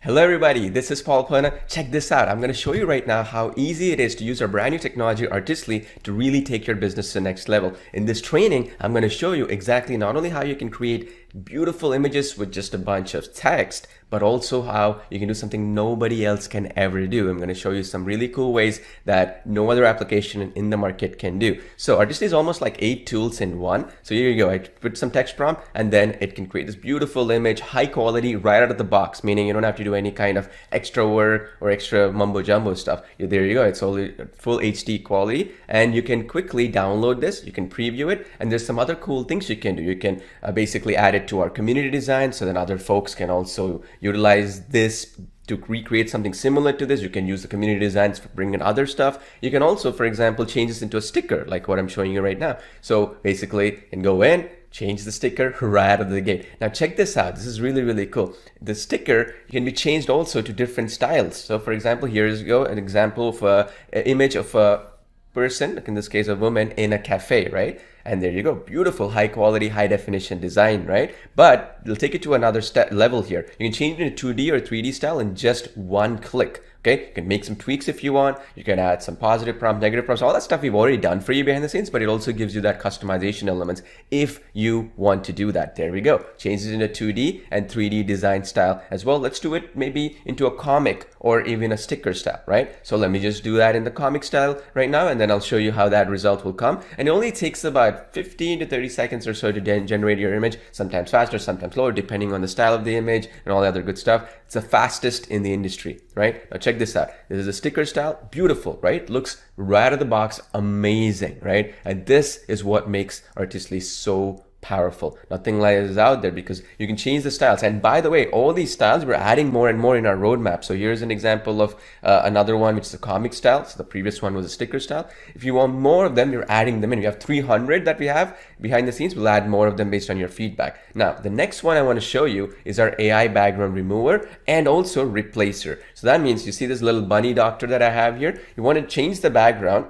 Hello everybody, this is Paul Perna. Check this out. I'm going to show you right now how easy it is to use our brand new technology Artistly to really take your business to the next level. In this training, I'm going to show you exactly not only how you can create beautiful images with just a bunch of text, but also how you can do something nobody else can ever do. I'm going to show you some really cool ways that no other application in the market can do. So Artistly is almost like 8 tools in one. So here you go. I put some text prompt and then it can create this beautiful image, high quality right out of the box, meaning you don't have to do any kind of extra work or extra mumbo jumbo stuff. There you go. It's only full HD quality and you can quickly download this. You can preview it and there's some other cool things you can do. You can basically add it to our community design so then other folks can also utilize this to recreate something similar to this. You can use the community designs for bringing in other stuff. You can also, for example, change this into a sticker like what I'm showing you right now. So basically you can go in, change the sticker right out of the gate. Now check this out. This is really, really cool. The sticker can be changed also to different styles. So for example, here's an example of an image of a person, like in this case a woman, in a cafe, right? And there you go, beautiful, high quality, high definition design, right? But it'll take it to another level here. You can change it into 2D or 3D style in just one click. Okay, you can make some tweaks if you want. You can add some positive prompts, negative prompts, all that stuff we've already done for you behind the scenes, but it also gives you that customization elements if you want to do that. There we go. Changes into 2D and 3D design style as well. Let's do it maybe into a comic or even a sticker style, right? So let me just do that in the comic style right now, and then I'll show you how that result will come. And it only takes about 15 to 30 seconds or so to generate your image, sometimes faster, sometimes slower, depending on the style of the image and all the other good stuff. It's the fastest in the industry, right? Now check this out. This is a sticker style, beautiful, right? Looks right out of the box, amazing, right? And this is what makes Artistly so powerful. Nothing like this is out there because you can change the styles. And by the way, all these styles we're adding more and more in our roadmap. So here's an example of another one, which is a comic style. So the previous one was a sticker style. If you want more of them, you're adding them in. We have 300 that we have behind the scenes. We'll add more of them based on your feedback. Now, the next one I want to show you is our AI background remover and also replacer. So that means you see this little bunny doctor that I have here. You want to change the background.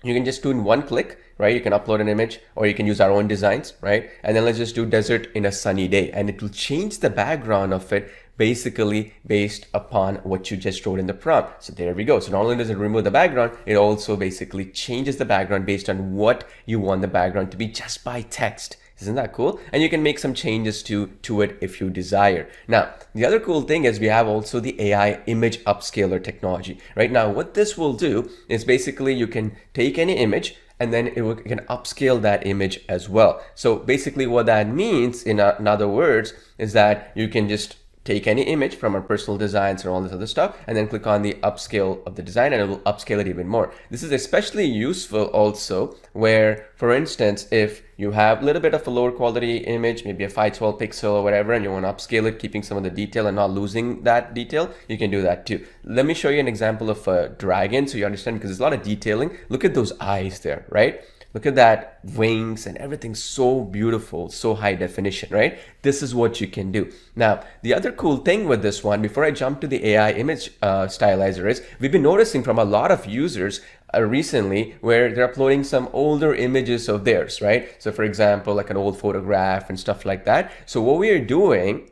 You can just do in one click, right? You can upload an image or you can use our own designs, right? And then let's just do desert in a sunny day and it will change the background of it basically based upon what you just wrote in the prompt. So there we go. So not only does it remove the background, it also basically changes the background based on what you want the background to be just by text. Isn't that cool? And you can make some changes to it if you desire. Now, the other cool thing is we have also the AI image upscaler technology. Right now, what this will do is basically you can take any image and then it can upscale that image as well. So basically what that means in other words is that you can just take any image from our personal designs and all this other stuff and then click on the upscale of the design and it will upscale it even more. This is especially useful also where, for instance, if you have a little bit of a lower quality image, maybe a 512 pixel or whatever, and you want to upscale it, keeping some of the detail and not losing that detail, you can do that too. Let me show you an example of a dragon so you understand, because there's a lot of detailing. Look at those eyes there, right? Look at that wings and everything's so beautiful, so high definition, right? This is what you can do. Now, the other cool thing with this one, before I jump to the AI image stylizer, is we've been noticing from a lot of users recently where they're uploading some older images of theirs, right? So for example, like an old photograph and stuff like that. So what we are doing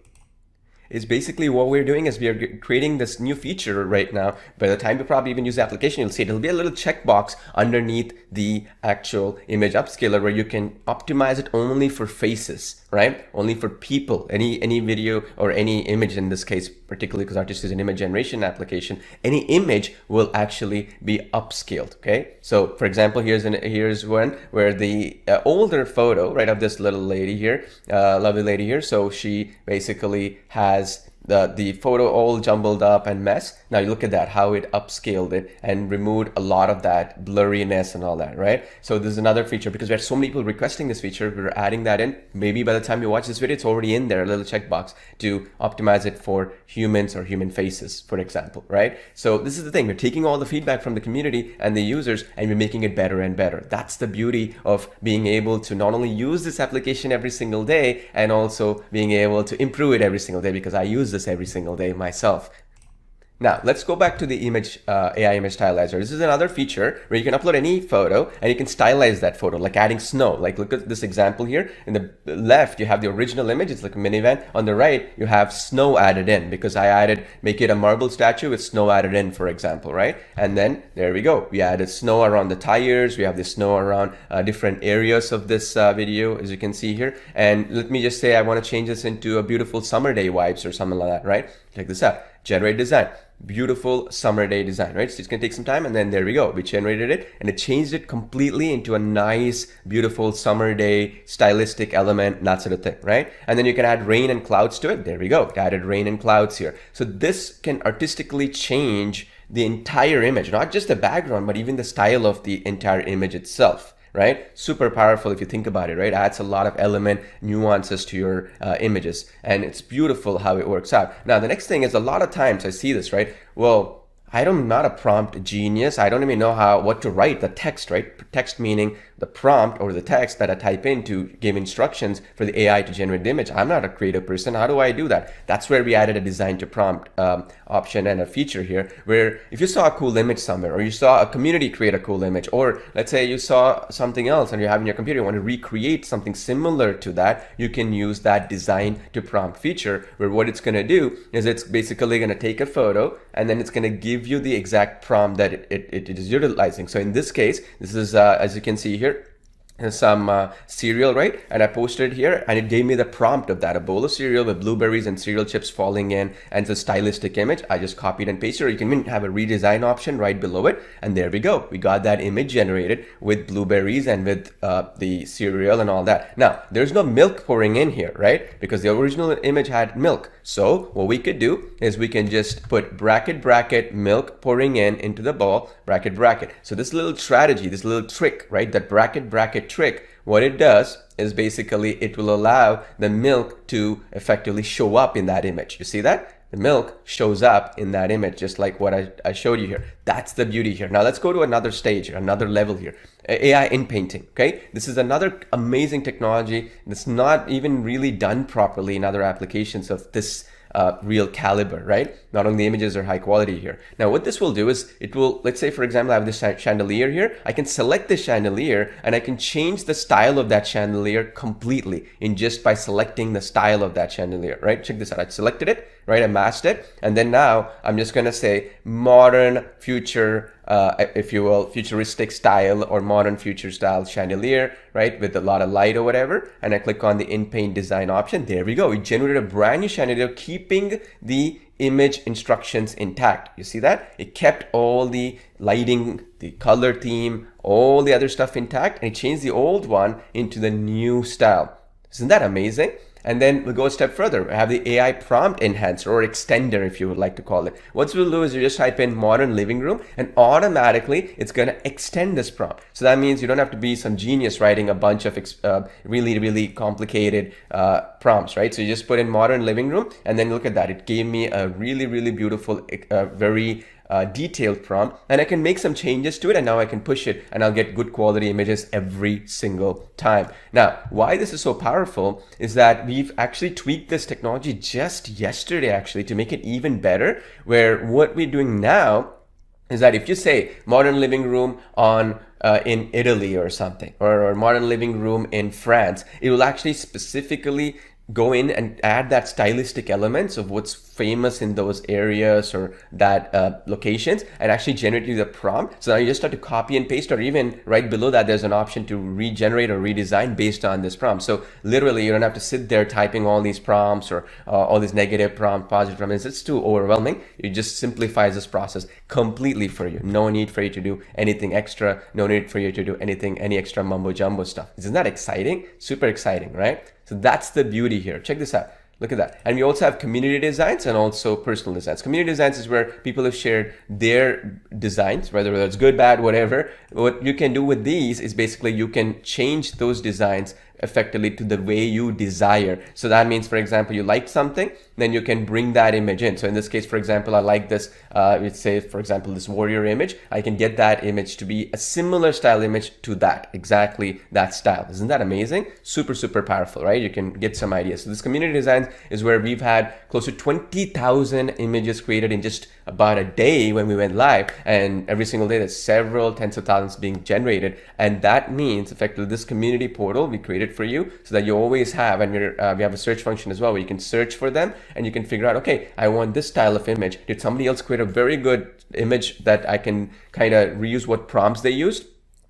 is basically we are creating this new feature right now. By the time you probably even use the application, you'll see it'll be a little checkbox underneath the actual image upscaler where you can optimize it only for faces, right? Only for people, any video or any image in this case, particularly because Artist is an image generation application, any image will actually be upscaled, okay? So for example, here's one where the older photo, right, of this little lady here, lovely lady here. So she basically has the photo all jumbled up and mess. Now you look at that, how it upscaled it and removed a lot of that blurriness and all that, right? So this is another feature because we had so many people requesting this feature. We're adding that in. Maybe by the time you watch this video, it's already in there, a little checkbox to optimize it for humans or human faces, for example, right? So this is the thing. We're taking all the feedback from the community and the users and we're making it better and better. That's the beauty of being able to not only use this application every single day and also being able to improve it every single day, because I use this every single day myself. Now, let's go back to the image AI image stylizer. This is another feature where you can upload any photo and you can stylize that photo, like adding snow. Like look at this example here. In the left, you have the original image. It's like a minivan. On the right, you have snow added in because make it a marble statue with snow added in, for example, right? And then there we go. We added snow around the tires. We have the snow around different areas of this video, as you can see here. And let me just say I want to change this into a beautiful summer day vibes or something like that, right? Check this out. Generate design. Beautiful summer day design, right? So it's gonna take some time, and then there we go. We generated it and it changed it completely into a nice, beautiful summer day stylistic element, that sort of thing, right? And then you can add rain and clouds to it. There we go. It added rain and clouds here. So this can artistically change the entire image, not just the background, but even the style of the entire image itself. Right? Super powerful if you think about it, right? Adds a lot of element nuances to your images, and it's beautiful how it works out. Now, the next thing is a lot of times I see this, right? Well, I'm not a prompt genius. I don't even know what to write, the text, right? Text meaning the prompt or the text that I type in to give instructions for the AI to generate the image. I'm not a creative person. How do I do that? That's where we added a design to prompt option and a feature here, where if you saw a cool image somewhere, or you saw a community create a cool image, or let's say you saw something else and you have in your computer, you want to recreate something similar to that, you can use that design to prompt feature, where what it's going to do is it's basically going to take a photo and then it's going to give you the exact prompt that it is utilizing. So in this case, this is as you can see here, some cereal, right? And I posted it here and it gave me the prompt of that, a bowl of cereal with blueberries and cereal chips falling in, and it's a stylistic image. I just copied and pasted, or you can even have a redesign option right below it, and there we go. We got that image generated with blueberries and with the cereal and all that. Now, there's no milk pouring in here, right? Because the original image had milk. So what we could do is we can just put bracket, bracket, milk pouring in into the bowl, bracket, bracket. So this little strategy, this little trick, right? That bracket, bracket trick, what it does is basically it will allow the milk to effectively show up in that image. You see that? The milk shows up in that image, just like what I showed you here. That's the beauty here. Now let's go to another stage, another level here. AI in painting, okay? This is another amazing technology that's not even really done properly in other applications of this real caliber, right? Not only the images are high quality here. Now what this will do is it will, let's say for example, I have this chandelier here. I can select the chandelier and I can change the style of that chandelier completely in just by selecting the style of that chandelier, right? Check this out. I selected it, right? I masked it. And then now I'm just going to say modern future, if you will, futuristic style or modern future style chandelier, right? With a lot of light or whatever. And I click on the in-paint design option. There we go. We generated a brand new chandelier, keeping the image instructions intact. You see that? It kept all the lighting, the color theme, all the other stuff intact, and it changed the old one into the new style. Isn't that amazing? And then we'll go a step further. We have the AI prompt enhancer, or extender if you would like to call it. What we'll do is you just type in modern living room and automatically it's going to extend this prompt. So that means you don't have to be some genius writing a bunch of really, really complicated prompts, right? So you just put in modern living room and then look at that. It gave me a really, really beautiful, very detailed prompt, and I can make some changes to it, and now I can push it and I'll get good quality images every single time. Now, why this is so powerful is that we've actually tweaked this technology just yesterday actually to make it even better, where what we're doing now is that if you say modern living room on in Italy or something, or modern living room in France, it will actually specifically go in and add that stylistic elements of what's famous in those areas or that locations, and actually generate you the prompt. So now you just have to copy and paste, or even right below that there's an option to regenerate or redesign based on this prompt. So literally you don't have to sit there typing all these prompts or all these negative prompts, positive prompts. It's too overwhelming. It just simplifies this process completely for you. No need for you to do anything extra. No need for you to do any extra mumbo jumbo stuff. Isn't that exciting? Super exciting, right? So that's the beauty here. Check this out. Look at that. And we also have community designs and also personal designs. Community designs is where people have shared their designs, whether it's good, bad, whatever. What you can do with these is basically you can change those designs effectively to the way you desire. So that means, for example, you like something, then you can bring that image in. So in this case, for example, I like this, let's say, for example, this warrior image. I can get that image to be a similar style image to that, exactly that style. Isn't that amazing? Super, super powerful, right? You can get some ideas. So this community design is where we've had close to 20,000 images created in just about a day when we went live, and every single day there's several tens of thousands being generated. And that means effectively this community portal we created for you so that you always have, and we have a search function as well where you can search for them and you can figure out, okay, I want this style of image. Did somebody else create a very good image that I can kind of reuse what prompts they used?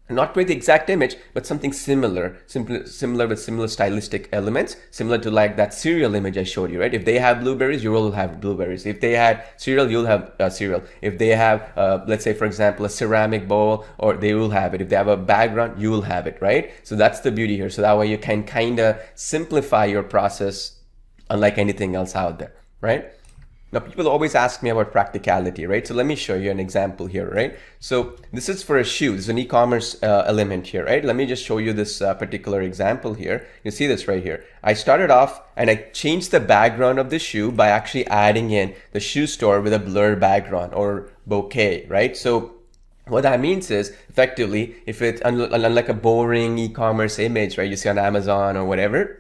Not create the exact image, but something similar with similar stylistic elements, similar to like that cereal image I showed you, right? If they have blueberries, you will have blueberries. If they had cereal, you'll have cereal. If they have, let's say, for example, a ceramic bowl, or they will have it. If they have a background, you will have it, right? So that's the beauty here. So that way you can kind of simplify your process unlike anything else out there, right? Now, people always ask me about practicality, right? So let me show you an example here, right? So this is for a shoe. This is an e-commerce element here, right? Let me just show you this particular example here. You see this right here. I started off and I changed the background of the shoe by actually adding in the shoe store with a blur background or bokeh, right? So what that means is effectively, if it's unlike a boring e-commerce image, right? You see on Amazon or whatever,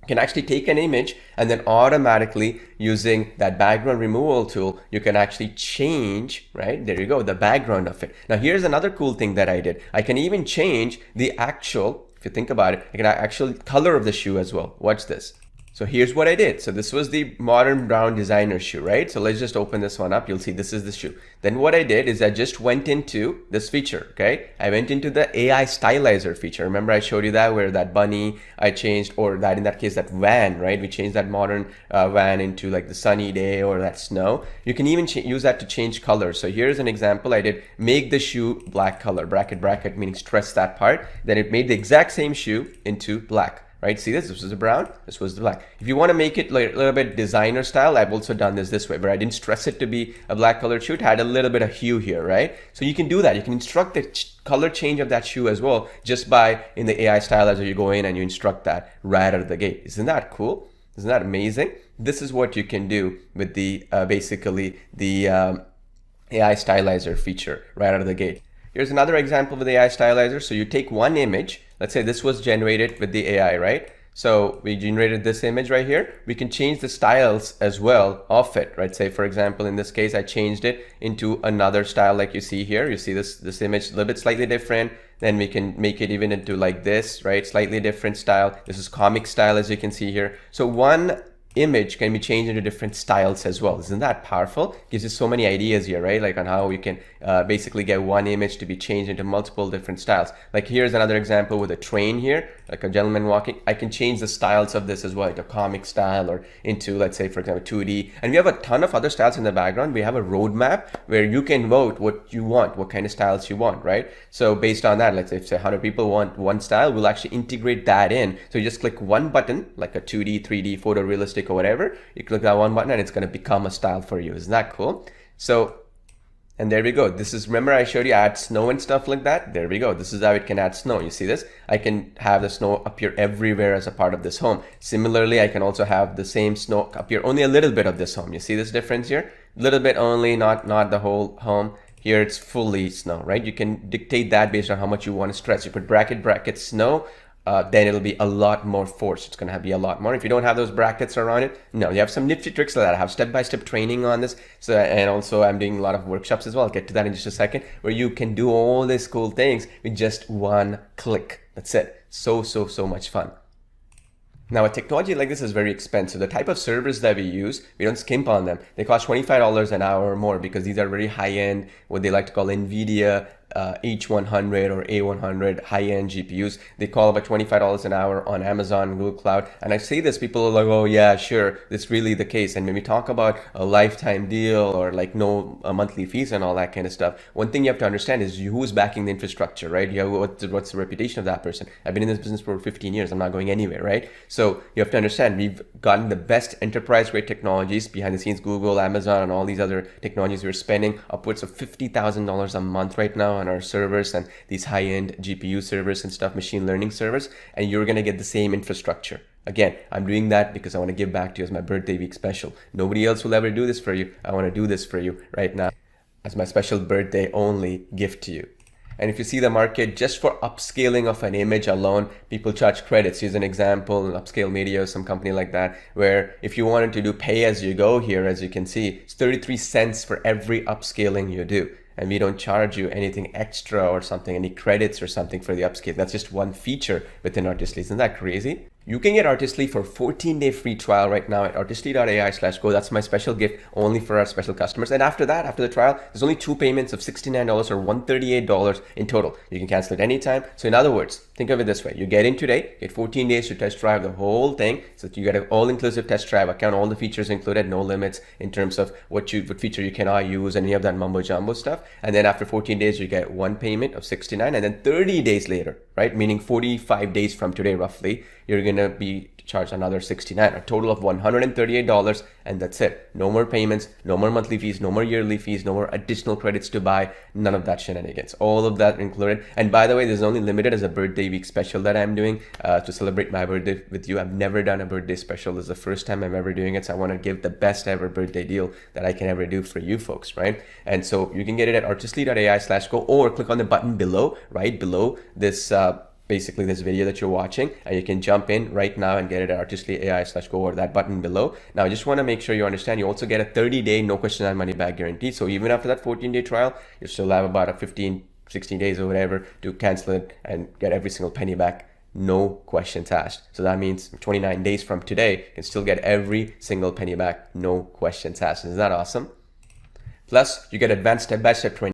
can actually take an image and then automatically using that background removal tool, you can actually change, right? There you go, the background of it. Now here's another cool thing that I did. I can even change the actual, if you think about it, I can actual color of the shoe as well. Watch this. So here's what I did. So this was the modern brown designer shoe, right? So let's just open this one up. You'll see this is the shoe. Then what I did is I just went into this feature, okay? I went into the AI stylizer feature. Remember I showed you that where that bunny I changed, or that in that case, that van, right? We changed that modern van into like the sunny day or that snow. You can even use that to change colors. So here's an example. I did make the shoe black color, bracket, meaning stress that part. Then it made the exact same shoe into black. Right? See this? This was the brown, this was the black. If you want to make it like a little bit designer style, I've also done this way, where I didn't stress it to be a black colored shoe. It had a little bit of hue here, right? So you can do that. You can instruct the color change of that shoe as well, just by in the AI stylizer, you go in and you instruct that right out of the gate. Isn't that cool? Isn't that amazing? This is what you can do with the basically the AI stylizer feature right out of the gate. Here's another example with the AI stylizer. So you take one image. Let's say this was generated with the AI, right? So we generated this image right here. We can change the styles as well of it, right? Say, for example, in this case, I changed it into another style like you see here. You see this image a little bit slightly different. Then we can make it even into like this, right? Slightly different style. This is comic style, as you can see here. So one image can be changed into different styles as well. Isn't that powerful? Gives you so many ideas here, right? Like on how you can basically get one image to be changed into multiple different styles. Like here's another example with a train here, like a gentleman walking. I can change the styles of this as well, like a comic style or into, let's say, for example, 2D. And we have a ton of other styles in the background. We have a roadmap where you can vote what you want, what kind of styles you want, right? So based on that, let's say if 100 people want one style, we'll actually integrate that in. So you just click one button, like a 2D, 3D, photorealistic or whatever. You click that one button and it's going to become a style for you. Isn't that cool? So, and there we go. This is, remember I showed you add snow and stuff like that? There we go. This is how it can add snow. You see this? I can have the snow appear everywhere as a part of this home. Similarly, I can also have the same snow appear only a little bit of this home. You see this difference here? A little bit only, not the whole home. Here it's fully snow, right? You can dictate that based on how much you want to stress. You put bracket snow, then it'll be a lot more force. It's going to be a lot more. If you don't have those brackets around it, no, you have some nifty tricks like that. I have step-by-step training on this. So, and also I'm doing a lot of workshops as well. I'll get to that in just a second, where you can do all these cool things with just one click. That's it. So much fun. Now, a technology like this is very expensive. The type of servers that we use, we don't skimp on them. They cost $25 an hour or more because these are very high-end, what they like to call NVIDIA H100 or A100 high-end GPUs. They call about $25 an hour on Amazon, Google Cloud. And I say this, people are like, oh yeah, sure, that's really the case. And when we talk about a lifetime deal or like no monthly fees and all that kind of stuff, one thing you have to understand is who's backing the infrastructure, right? You have, what's the reputation of that person? I've been in this business for 15 years. I'm not going anywhere, right? So you have to understand, we've gotten the best enterprise-grade technologies behind the scenes, Google, Amazon, and all these other technologies. We're spending upwards of $50,000 a month right now on our servers and these high-end GPU servers and stuff, machine learning servers, and you're going to get the same infrastructure. Again, I'm doing that because I want to give back to you as my birthday week special. Nobody else will ever do this for you. I want to do this for you right now as my special birthday only gift to you. And if you see the market, just for upscaling of an image alone, people charge credits. Here's an example, an Upscale Media, some company like that, where if you wanted to do pay as you go here, as you can see, it's 33 cents for every upscaling you do. And we don't charge you anything extra or something, any credits or something for the upscale. That's just one feature within Artistly. Isn't that crazy? You can get Artistly for 14-day free trial right now at artistly.ai/go. That's my special gift only for our special customers. And after that, after the trial, there's only 2 payments of $69 or $138 in total. You can cancel it anytime. So in other words, think of it this way. You get in today, get 14 days to test drive the whole thing. So you get an all-inclusive test drive account, all the features included, no limits in terms of what feature you cannot use, any of that mumbo jumbo stuff. And then after 14 days, you get 1 payment of $69, and then 30 days later, right? Meaning 45 days from today, roughly, you're going to be charged another $69, a total of $138, and that's it. No more payments, no more monthly fees, no more yearly fees, no more additional credits to buy, none of that shenanigans. All of that included. And by the way, this is only limited as a birthday week special that I'm doing to celebrate my birthday with you. I've never done a birthday special. This is the first time I'm ever doing it, so I want to give the best ever birthday deal that I can ever do for you folks, right? And so you can get it at artistly.ai/go, or click on the button below, right below this basically this video that you're watching, and you can jump in right now and get it at artistly.ai/go, or that button below. Now, I just want to make sure you understand, you also get a 30-day no question and money back guarantee. So even after that 14-day trial, you still have about a 16 days or whatever to cancel it and get every single penny back. No questions asked. So that means 29 days from today, you can still get every single penny back. No questions asked. Isn't that awesome? Plus, you get advanced step-by-step training